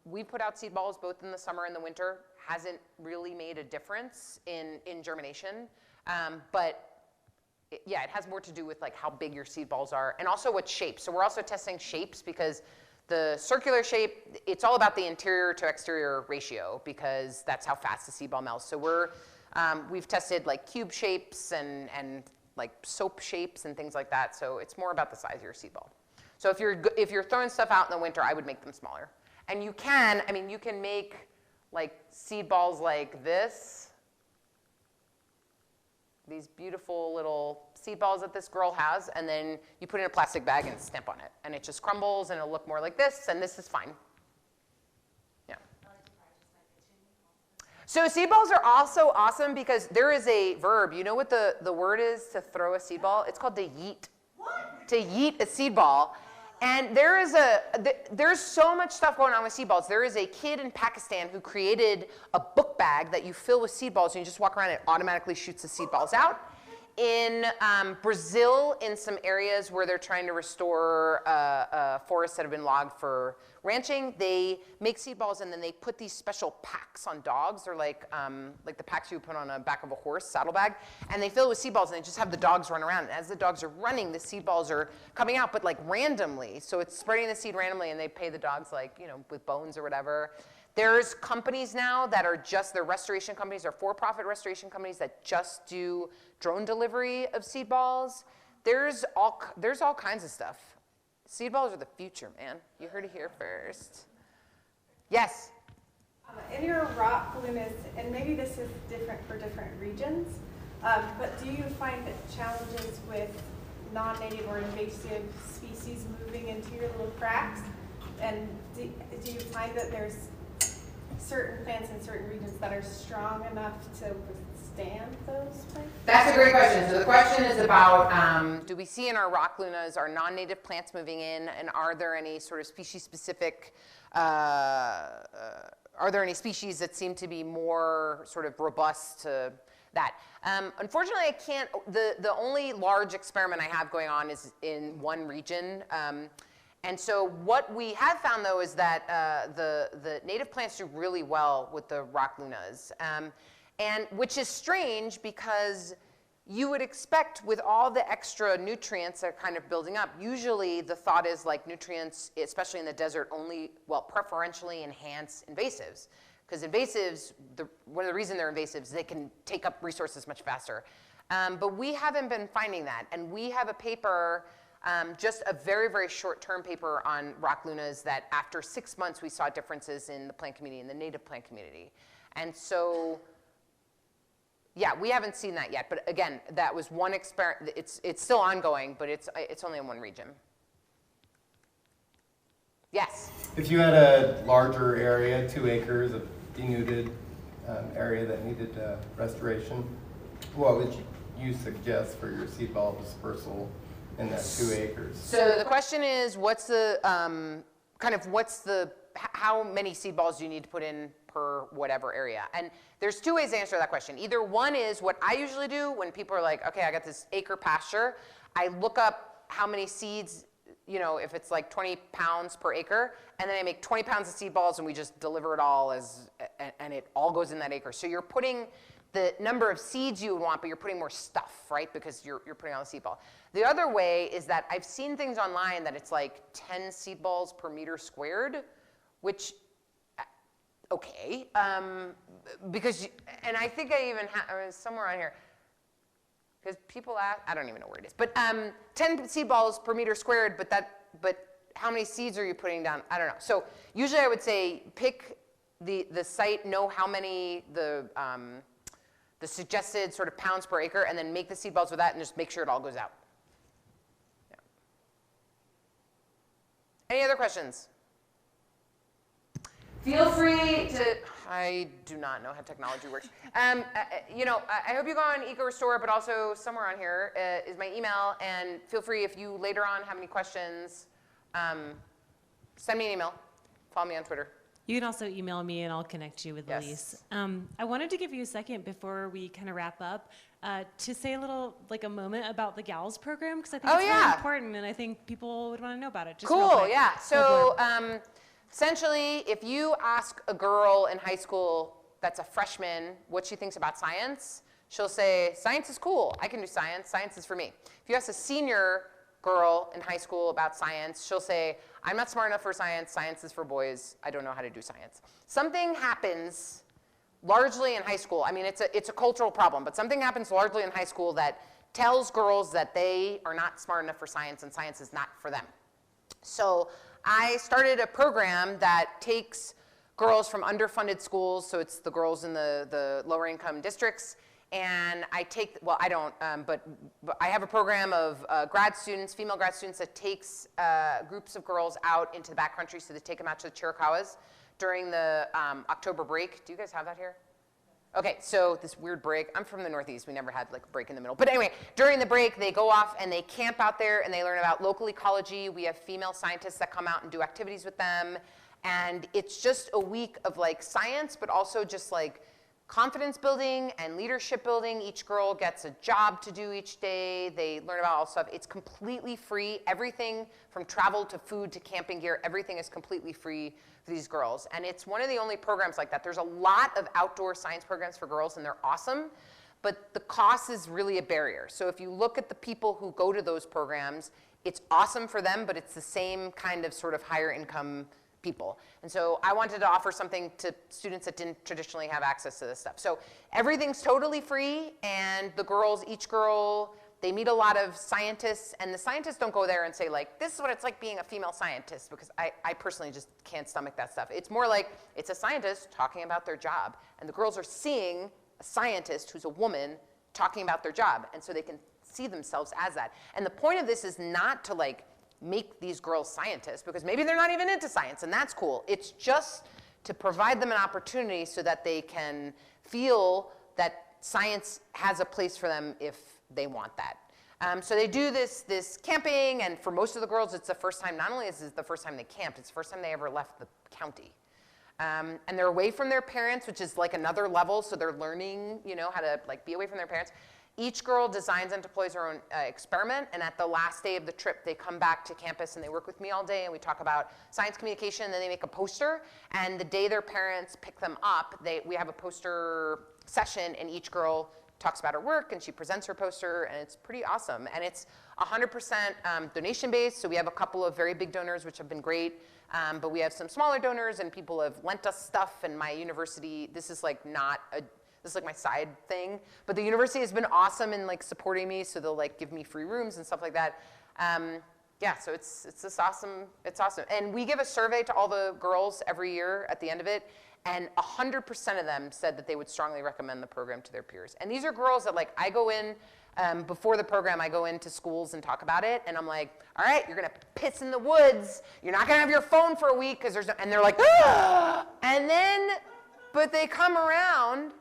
we put out seed balls both in the summer and the winter, hasn't really made a difference in germination. But yeah, it has more to do with like how big your seed balls are and also what shape. So we're also testing shapes because the circular shape, it's all about the interior to exterior ratio because that's how fast the seed ball melts. So we've tested like cube shapes and like soap shapes and things like that. So it's more about the size of your seed ball. So if you're throwing stuff out in the winter, I would make them smaller. And you can make like seed balls like this. These beautiful little seed balls that this girl has, and then you put it in a plastic bag and stamp on it. And it just crumbles and it'll look more like this, and this is fine. Yeah. So seed balls are also awesome because there is a verb. You know what the word is to throw a seed ball? It's called to yeet. What? To yeet a seed ball. And there's so much stuff going on with seed balls. There is a kid in Pakistan who created a book bag that you fill with seed balls and you just walk around and it automatically shoots the seed balls out. In Brazil, in some areas where they're trying to restore forests that have been logged for ranching, they make seed balls and then they put these special packs on dogs. They're like the packs you put on the back of a horse, saddlebag, and they fill it with seed balls and they just have the dogs run around. And as the dogs are running, the seed balls are coming out, but like randomly. So it's spreading the seed randomly and they pay the dogs like, you know, with bones or whatever. There's companies now that are they're restoration companies, they're for-profit restoration companies that just do drone delivery of seed balls. There's all kinds of stuff. Seed balls are the future, man. You heard it here first. Yes? In your rock glunas, and maybe this is different for different regions, but do you find challenges with non-native or invasive species moving into your little cracks? And do you find that there's certain plants in certain regions that are strong enough to withstand those plants? That's a great question. So the question is about, do we see in our rock lunas, are non-native plants moving in, and are there any sort of species-specific, are there any species that seem to be more sort of robust to that? Unfortunately, I can't, the only large experiment I have going on is in one region. And so what we have found, though, is that the native plants do really well with the rock lunas, and which is strange because you would expect with all the extra nutrients that are kind of building up, usually the thought is like nutrients, especially in the desert, only, well, preferentially enhance invasives. Because invasives, one of the reasons they're invasives is they can take up resources much faster. But we haven't been finding that. And we have a paper, just a very, very short-term paper on rock lunas that after 6 months we saw differences in the plant community, in the native plant community. And so, yeah, we haven't seen that yet. But again, that was one experiment. It's still ongoing, but it's only in one region. Yes? If you had a larger area, 2 acres of denuded area that needed restoration, what would you suggest for your seed ball dispersal in that 2 acres? So the question is, what's the, how many seed balls do you need to put in per whatever area? And there's 2 ways to answer that question. Either one is what I usually do when people are like, okay, I got this acre pasture. I look up how many seeds, you know, if it's like 20 pounds per acre, and then I make 20 pounds of seed balls and we just deliver it all and it all goes in that acre. So you're putting the number of seeds you would want, but you're putting more stuff, right? Because you're putting on the seed ball. The other way is that I've seen things online that it's like 10 seed balls per meter squared, which, okay, because, and I think I even have, somewhere on here, Because people ask, I don't even know where it is, but 10 seed balls per meter squared, but how many seeds are you putting down? I don't know. So usually I would say pick the site, know how many the suggested sort of pounds per acre, and then make the seed balls with that and just make sure it all goes out. Yeah. Any other questions? Feel free to, I do not know how technology works. You know, I hope you go on EcoRestore, but also somewhere on here is my email, and feel free if you later on have any questions, send me an email, follow me on Twitter. You can also email me and I'll connect you with Yes. Elise. I wanted to give you a second before we kind of wrap up to say a little, like a moment about the GALS program, because I think it's really important and I think people would want to know about it. Just real Cool, quick. yeah. So essentially, if you ask a girl in high school that's a freshman what she thinks about science, she'll say, science is cool. I can do science. Science is for me. If you ask a senior girl in high school about science, she'll say, I'm not smart enough for science. Science is for boys. I don't know how to do science. Something happens largely in high school. I mean, it's a cultural problem, but something happens largely in high school that tells girls that they are not smart enough for science and science is not for them. So I started a program that takes girls from underfunded schools, so it's the girls in the lower income districts, and I take, well, I don't, but I have a program of grad students, female grad students, that takes groups of girls out into the backcountry, so they take them out to the Chiricahuas during the October break. Do you guys have that here? Okay, so this weird break. I'm from the Northeast. We never had like a break in the middle. But anyway, during the break, they go off and they camp out there and they learn about local ecology. We have female scientists that come out and do activities with them. And it's just a week of like science, but also just like confidence building and leadership building. Each girl gets a job to do each day. They learn about all stuff. It's completely free. Everything from travel to food to camping gear, everything is completely free for these girls. And it's one of the only programs like that. There's a lot of outdoor science programs for girls, and they're awesome. But the cost is really a barrier. So if you look at the people who go to those programs, it's awesome for them, but it's the same kind of sort of higher income people. And so I wanted to offer something to students that didn't traditionally have access to this stuff. So everything's totally free, and the girls, each girl, they meet a lot of scientists, and the scientists don't go there and say like, this is what it's like being a female scientist, because I personally just can't stomach that stuff. It's more like, it's a scientist talking about their job, and the girls are seeing a scientist who's a woman talking about their job, and so they can see themselves as that. And the point of this is not to like, make these girls scientists, because maybe they're not even into science, and that's cool. It's just to provide them an opportunity so that they can feel that science has a place for them if they want that. So they do this camping, and for most of the girls, it's the first time, not only is it the first time they camped, it's the first time they ever left the county. And they're away from their parents, which is like another level, so they're learning, you know, how to like be away from their parents. Each girl designs and deploys her own experiment, and at the last day of the trip, they come back to campus and they work with me all day, and we talk about science communication, and then they make a poster, and the day their parents pick them up, we have a poster session, and each girl talks about her work, and she presents her poster, and it's pretty awesome. And it's 100% donation-based, so we have a couple of very big donors, which have been great, but we have some smaller donors, and people have lent us stuff, and my university, this is like not a, this is like my side thing, but the university has been awesome in like supporting me, so they'll like give me free rooms and stuff like that. Yeah, so it's just awesome. It's awesome. And we give a survey to all the girls every year at the end of it, and 100% of them said that they would strongly recommend the program to their peers. And these are girls that like, I go in, before the program, I go into schools and talk about it, and I'm like, all right, you're gonna piss in the woods, you're not gonna have your phone for a week, because there's no, and they're like, ah! And then, but they come around,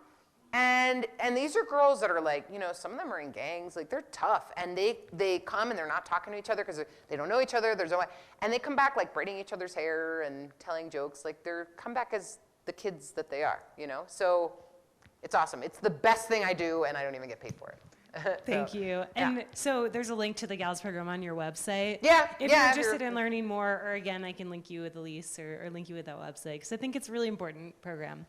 and these are girls that are like, you know, some of them are in gangs, like they're tough, and they come and they're not talking to each other because they don't know each other, there's no way, and they come back like braiding each other's hair and telling jokes, like they're come back as the kids that they are, you know? So it's awesome. It's the best thing I do, and I don't even get paid for it. Thank you. And so there's a link to the GALS program on your website. Yeah. If you're interested in learning more, or again, I can link you with Elise or link you with that website, because I think it's a really important program.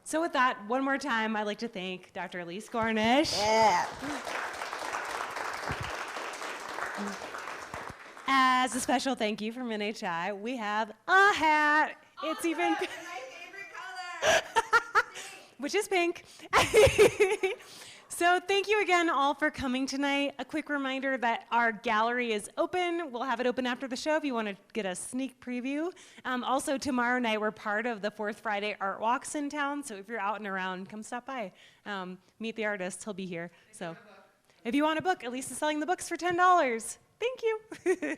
So with that, one more time, I'd like to thank Dr. Elise Gornish. Yeah. As a special thank you from NHI, we have a hat. It's even, My favorite color. which is pink. So thank you again all for coming tonight. A quick reminder that our gallery is open. We'll have it open after the show if you want to get a sneak preview. Also tomorrow night we're part of the 4th Friday Art Walks in town, so if you're out and around, come stop by. Meet the artist, he'll be here. So if you want a book, Elise is selling the books for $10. Thank you.